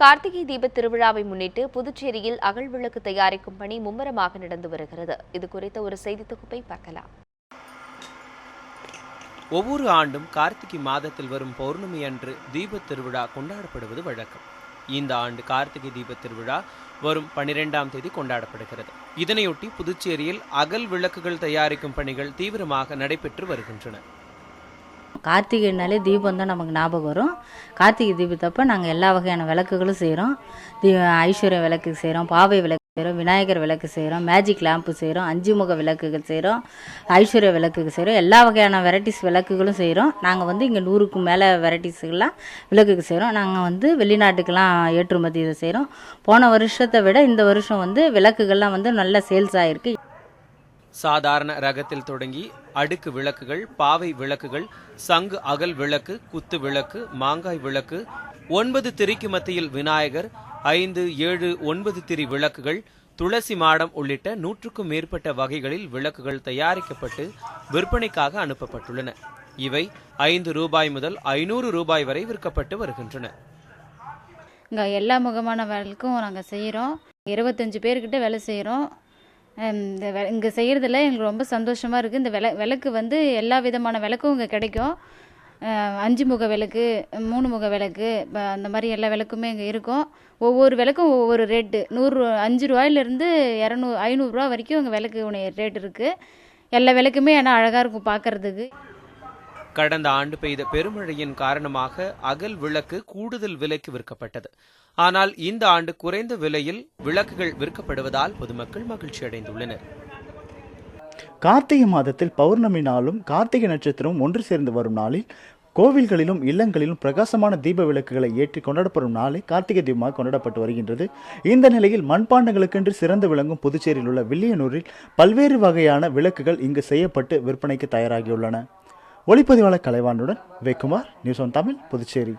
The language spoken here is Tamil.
கார்த்திகை தீப திருவிழாவை முன்னிட்டு புதுச்சேரியில் அகல் விளக்கு தயாரிக்கும் பணி மும்முரமாக நடந்து வருகிறது. இது குறித்த ஒரு செய்தி தொகுப்பை பார்க்கலாம். ஒவ்வொரு ஆண்டும் கார்த்திகை மாதத்தில் வரும் பௌர்ணமி அன்று தீப திருவிழா கொண்டாடப்படுவது வழக்கம். இந்த ஆண்டு கார்த்திகை தீப திருவிழா வரும் 12ஆம் தேதி கொண்டாடப்படுகிறது. இதனையொட்டி புதுச்சேரியில் அகல் விளக்குகள் தயாரிக்கும் பணிகள் தீவிரமாக நடைபெற்று வருகின்றன. கார்த்திகைனாலே தீபம் தான் நமக்கு ஞாபகம் வரும். கார்த்திகை தீபத்தப்போ நாங்கள் எல்லா வகையான விளக்குகளும் செய்கிறோம். ஐஸ்வர்ய விளக்கு செய்கிறோம், பாவை விளக்கு செய்கிறோம், விநாயகர் விளக்கு செய்கிறோம், மேஜிக் லேம்பு செய்கிறோம், 5 முக விளக்குகள் செய்கிறோம், ஐஸ்வர்ய விளக்குகள் செய்கிறோம். எல்லா வகையான வெரைட்டிஸ் விளக்குகளும் செய்கிறோம். நாங்கள் இங்கே 100க்கும் மேலே வெரைட்டிஸ்கெல்லாம் விளக்குக்கு செய்கிறோம். நாங்கள் வெளிநாட்டுக்கெல்லாம் ஏற்றுமதி இதை செய்கிறோம். போன வருஷத்தை விட இந்த வருஷம் விளக்குகள்லாம் நல்ல சேல்ஸ் ஆகிருக்கு. சாதாரண ரகத்தில் தொடங்கி அடுக்கு விளக்குகள், பாவை விளக்குகள், சங்கு அகல் விளக்கு, குத்து விளக்கு, மாங்காய் விளக்கு, 9 திரிக்கு மத்தியில் விநாயகர், 5, 7, 9 திரி விளக்குகள், துளசி மாடம் உள்ளிட்ட 100க்கும் மேற்பட்ட வகைகளில் விளக்குகள் தயாரிக்கப்பட்டு விற்பனைக்காக அனுப்பப்பட்டுள்ளன. இவை 5 ரூபாய் முதல் 500 ரூபாய் வரை விற்கப்பட்டு வருகின்றன. இங்கே எல்லா முகமான வேலைக்கும் நாங்கள் செய்கிறோம். 25 பேர்கிட்ட வேலை செய்கிறோம். இங்கே செய்கிறதுல எங்களுக்கு ரொம்ப சந்தோஷமாக இருக்குது. இந்த விளக்கு எல்லா விதமான விளக்கும் இங்கே கிடைக்கும். 5 முக விளக்கு, 3 முக விளக்கு, அந்த மாதிரி எல்லா விளக்குமே இங்கே இருக்கும். ஒவ்வொரு விளக்கும் ஒவ்வொரு ரேட்டு. 5 ரூபாயிலிருந்து 500 ரூபா வரைக்கும் இங்கே விளக்கு ரேட் இருக்குது. எல்லா விளக்குமே ஆனால் அழகாக இருக்கும் பார்க்கறதுக்கு. கடந்த ஆண்டு பெய்த பெருமழையின் காரணமாக அகல் விளக்கு கூடுதல் விலைக்கு விற்கப்பட்டது. ஆனால் இந்த ஆண்டு குறைந்த விலையில் விளக்குகள் விற்கப்படுவதால் பொதுமக்கள் மகிழ்ச்சி அடைந்துள்ளனர். கார்த்திகை மாதத்தில் பௌர்ணமி நாளும் கார்த்திகை நட்சத்திரம் ஒன்று சேர்ந்து வரும் நாளில் கோவில்களிலும் இல்லங்களிலும் பிரகாசமான தீப விளக்குகளை ஏற்றி கொண்டாடப்படும் நாளை கார்த்திகை தீபமாக கொண்டாடப்பட்டு வருகின்றது. இந்த நிலையில் மண்பாண்டங்களுக்கென்று சிறந்து விளங்கும் புதுச்சேரியில் உள்ள வில்லியனூரில் பல்வேறு வகையான விளக்குகள் இங்கு செய்யப்பட்டு விற்பனைக்கு தயாராகியுள்ளன. ஒளிப்பதிவாளர் கலைவானுடன் வேக்குமார், நியூஸ் ஆன் தமிழ், புதுச்சேரி.